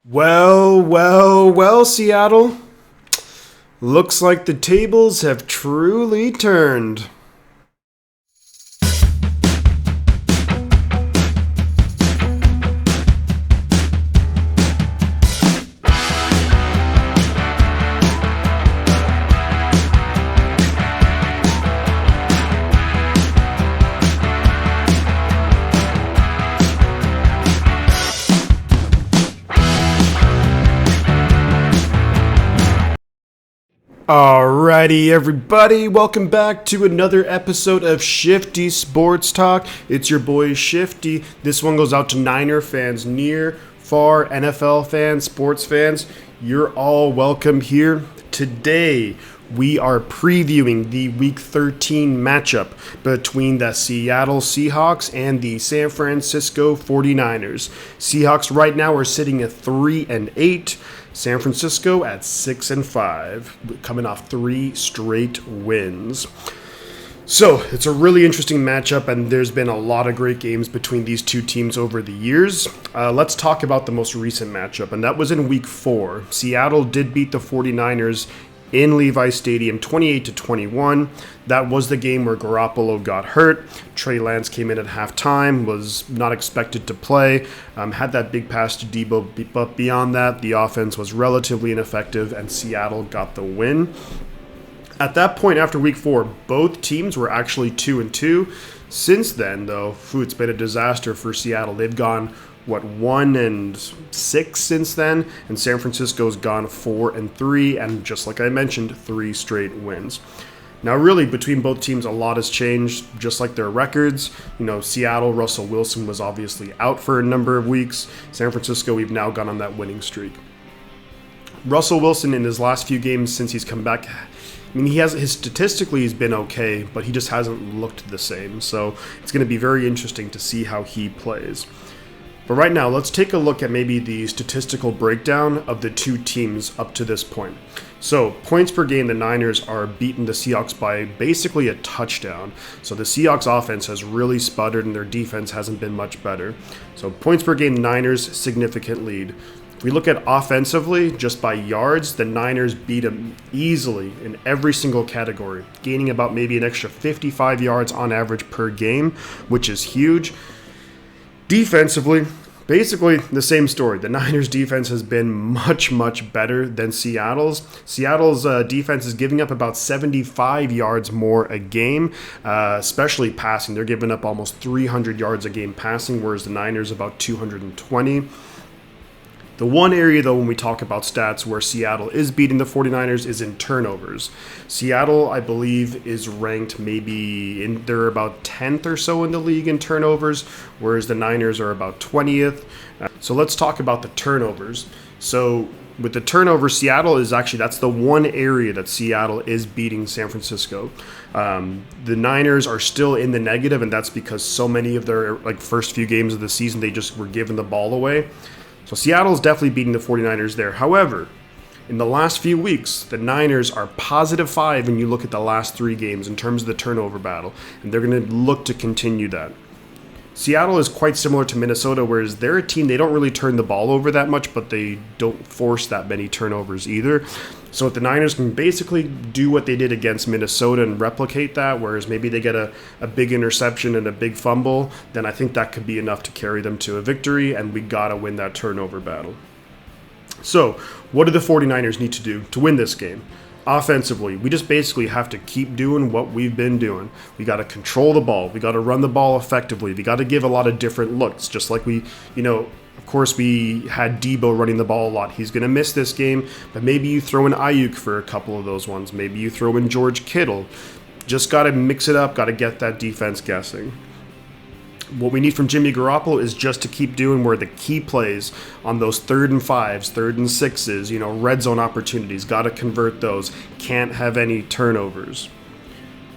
Well, Seattle. Looks like the tables have truly turned. Alrighty, everybody, welcome back to another episode of Shifty Sports Talk. It's your boy Shifty. This one goes out to Niner fans, near, far, NFL fans, sports fans. You're all welcome here. Today, we are previewing the Week 13 matchup between the Seattle Seahawks and the San Francisco 49ers. Seahawks right now are sitting at 3-8. San Francisco at 6-5, coming off 3 straight wins. So it's a really interesting matchup, and there's been a lot of great games between these two teams over the years. Let's talk about the most recent matchup, and that was in Week 4. Seattle did beat the 49ers in Levi Stadium 28-21. That was the game where Garoppolo got hurt. Trey Lance came in at halftime, was not expected to play, had that big pass to Debo, but beyond that, the offense was relatively ineffective, and Seattle got the win. At that point, after Week 4, both teams were actually 2-2. Since then, though, it's been a disaster for Seattle. They've gone 1-6 since then, and San Francisco's gone 4-3, and just like I mentioned, 3 straight wins. Now, really, between both teams, a lot has changed, just like their records. Seattle, Russell Wilson was obviously out for a number of weeks. San Francisco, we've now gone on that winning streak. Russell Wilson, in his last few games since he's come back, statistically he's been okay, but he just hasn't looked the same. So it's going to be very interesting to see how he plays. But right now, let's take a look at maybe the statistical breakdown of the two teams up to this point. So, points per game, the Niners are beating the Seahawks by basically a touchdown. So the Seahawks offense has really sputtered and their defense hasn't been much better. So points per game, the Niners, significant lead. If we look at offensively, just by yards, the Niners beat them easily in every single category, gaining about maybe an extra 55 yards on average per game, which is huge. Defensively, basically the same story. The Niners' defense has been much better than Seattle's. Seattle's defense is giving up about 75 yards more a game, especially passing. They're giving up almost 300 yards a game passing, whereas the Niners about 220. The one area, though, when we talk about stats where Seattle is beating the 49ers is in turnovers. Seattle, I believe, is ranked they're about 10th or so in the league in turnovers, whereas the Niners are about 20th. So let's talk about the turnovers. So with the turnovers, Seattle is that's the one area that Seattle is beating San Francisco. The Niners are still in the negative, and that's because so many of their first few games of the season, they just were giving the ball away. So Seattle's definitely beating the 49ers there. However, in the last few weeks, the Niners are +5 when you look at the last 3 games in terms of the turnover battle, and they're going to look to continue that. Seattle is quite similar to Minnesota, whereas they're a team, they don't really turn the ball over that much, but they don't force that many turnovers either. So if the Niners can basically do what they did against Minnesota and replicate that, whereas maybe they get a big interception and a big fumble, then I think that could be enough to carry them to a victory, and we got to win that turnover battle. So what do the 49ers need to do to win this game? Offensively, we just basically have to keep doing what we've been doing. We got to control the ball. We got to run the ball effectively. We got to give a lot of different looks, just like of course, we had Debo running the ball a lot. He's going to miss this game, but maybe you throw in Ayuk for a couple of those ones. Maybe you throw in George Kittle. Just got to mix it up, got to get that defense guessing. What we need from Jimmy Garoppolo is just to keep doing where the key plays on those 3rd and 5s, 3rd and 6s, red zone opportunities. Got to convert those. Can't have any turnovers.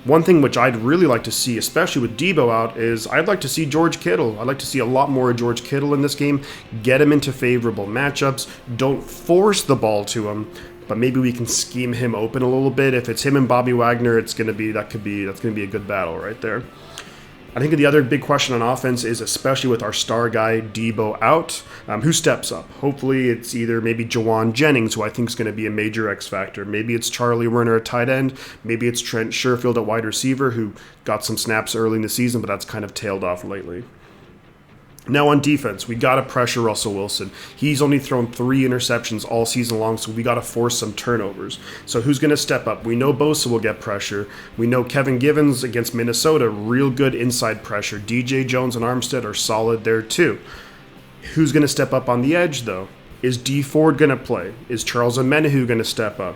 One thing which I'd really like to see, especially with Debo out, is I'd like to see George Kittle. I'd like to see a lot more of George Kittle in this game. Get him into favorable matchups. Don't force the ball to him, but maybe we can scheme him open a little bit. If it's him and Bobby Wagner, that's going to be a good battle right there. I think the other big question on offense is, especially with our star guy Debo out, who steps up? Hopefully it's either maybe Jawan Jennings, who I think is going to be a major X factor. Maybe it's Charlie Werner at tight end. Maybe it's Trent Sherfield at wide receiver, who got some snaps early in the season, but that's kind of tailed off lately. Now on defense, we got to pressure Russell Wilson. He's only thrown 3 interceptions all season long, so we got to force some turnovers. So who's going to step up? We know Bosa will get pressure. We know Kevin Givens against Minnesota, real good inside pressure. DJ Jones and Armstead are solid there too. Who's going to step up on the edge, though? Is D Ford going to play? Is Charles Omenihu going to step up?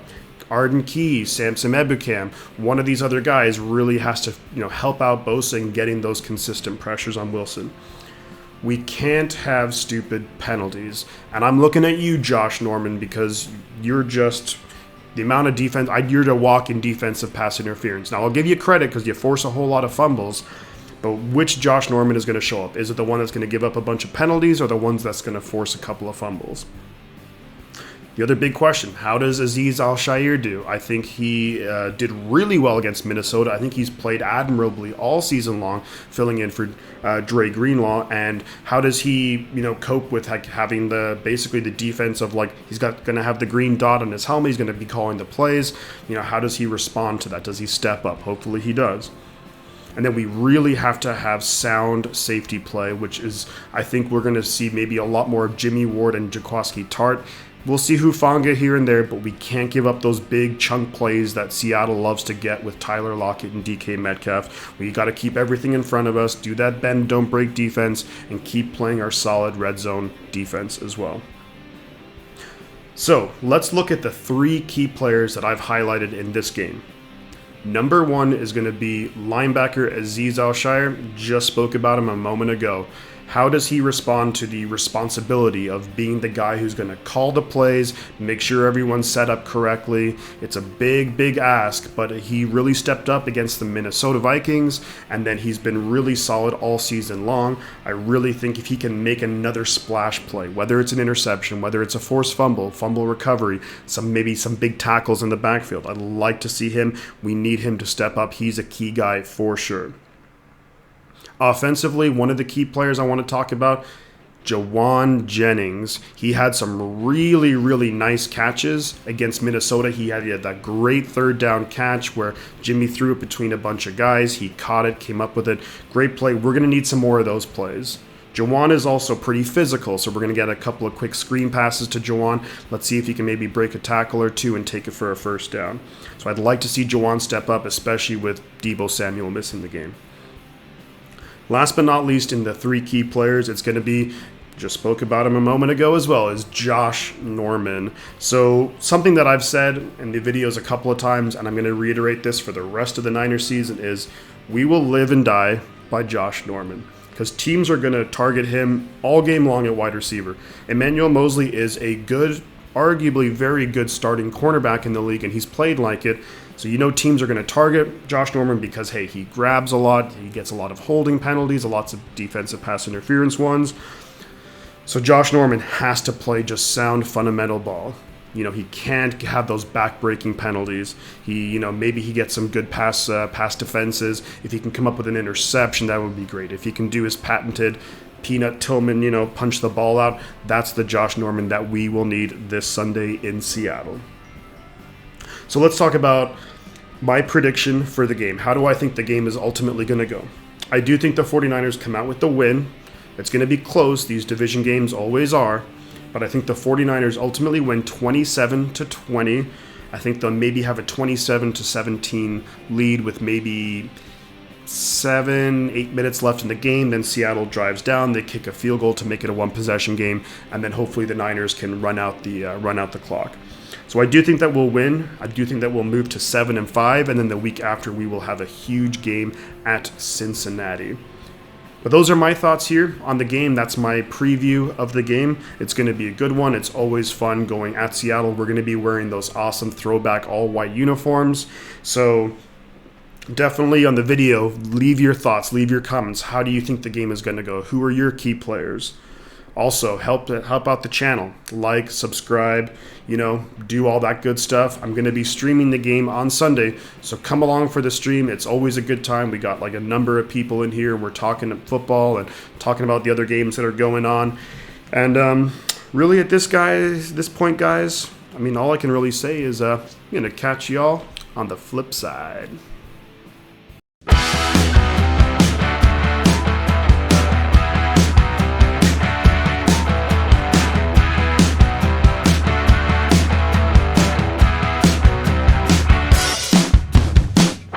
Arden Key, Samson Ebukam, one of these other guys really has to help out Bosa in getting those consistent pressures on Wilson. We can't have stupid penalties. And I'm looking at you, Josh Norman, because you're just the amount of defense. You're to walk in defensive pass interference. Now, I'll give you credit because you force a whole lot of fumbles. But which Josh Norman is going to show up? Is it the one that's going to give up a bunch of penalties or the ones that's going to force a couple of fumbles? The other big question, how does Azeez Al-Shaair do? I think he did really well against Minnesota. I think he's played admirably all season long, filling in for Dre Greenlaw. And how does he, cope with having basically the defense of he's going to have the green dot on his helmet. He's going to be calling the plays. How does he respond to that? Does he step up? Hopefully he does. And then we really have to have sound safety play, which is, I think we're going to see maybe a lot more of Jimmy Ward and Jaquiski Tartt. We'll see Hufanga here and there, but we can't give up those big chunk plays that Seattle loves to get with Tyler Lockett and DK Metcalf. We got to keep everything in front of us, do that bend, don't break defense, and keep playing our solid red zone defense as well. So let's look at the 3 key players that I've highlighted in this game. Number 1 is going to be linebacker Azeez Al-Shaair. Just spoke about him a moment ago. How does he respond to the responsibility of being the guy who's going to call the plays, make sure everyone's set up correctly? It's a big, big ask, but he really stepped up against the Minnesota Vikings, and then he's been really solid all season long. I really think if he can make another splash play, whether it's an interception, whether it's a forced fumble recovery, maybe some big tackles in the backfield, I'd like to see him. We need him to step up. He's a key guy for sure. Offensively, one of the key players I want to talk about, Jawan Jennings. He had some really, really nice catches against Minnesota. He had that great 3rd down catch where Jimmy threw it between a bunch of guys. He caught it, came up with it. Great play. We're going to need some more of those plays. Jawan is also pretty physical, so we're going to get a couple of quick screen passes to Jawan. Let's see if he can maybe break a tackle or 2 and take it for a 1st down. So I'd like to see Jawan step up, especially with Deebo Samuel missing the game. Last but not least, in the 3 key players, it's going to be, just spoke about him a moment ago as well, is Josh Norman. So something that I've said in the videos a couple of times, and I'm going to reiterate this for the rest of the Niners season, is we will live and die by Josh Norman, because teams are going to target him all game long at wide receiver. Emmanuel Mosley is a good, arguably very good starting cornerback in the league, and he's played like it. So teams are going to target Josh Norman because, hey, he grabs a lot, he gets a lot of holding penalties, lots of defensive pass interference ones. So Josh Norman has to play just sound fundamental ball. He can't have those back-breaking penalties. Maybe he gets some good pass defenses. If he can come up with an interception, that would be great. If he can do his patented Peanut Tillman, punch the ball out, that's the Josh Norman that we will need this Sunday in Seattle. So let's talk about my prediction for the game. How do I think the game is ultimately going to go? I do think the 49ers come out with the win. It's going to be close. These division games always are. But I think the 49ers ultimately win 27-20. I think they'll maybe have a 27-17 lead with maybe 7-8 minutes left in the game. Then Seattle drives down. They kick a field goal to make it a 1-possession game. And then hopefully the Niners can run out the clock. So I do think that we'll win. I do think that we'll move to 7-5, and then the week after we will have a huge game at Cincinnati. But those are my thoughts here on the game. That's my preview of the game. It's going to be a good one. It's always fun going at Seattle. We're going to be wearing those awesome throwback all-white uniforms. So definitely on the video, leave your thoughts, leave your comments. How do you think the game is going to go? Who are your key players? Also, help out the channel. Like, subscribe, do all that good stuff. I'm going to be streaming the game on Sunday, so come along for the stream. It's always a good time. We got like a number of people in here, and we're talking football and talking about the other games that are going on. And really, at this point, guys, I mean, all I can really say is I'm going to catch y'all on the flip side.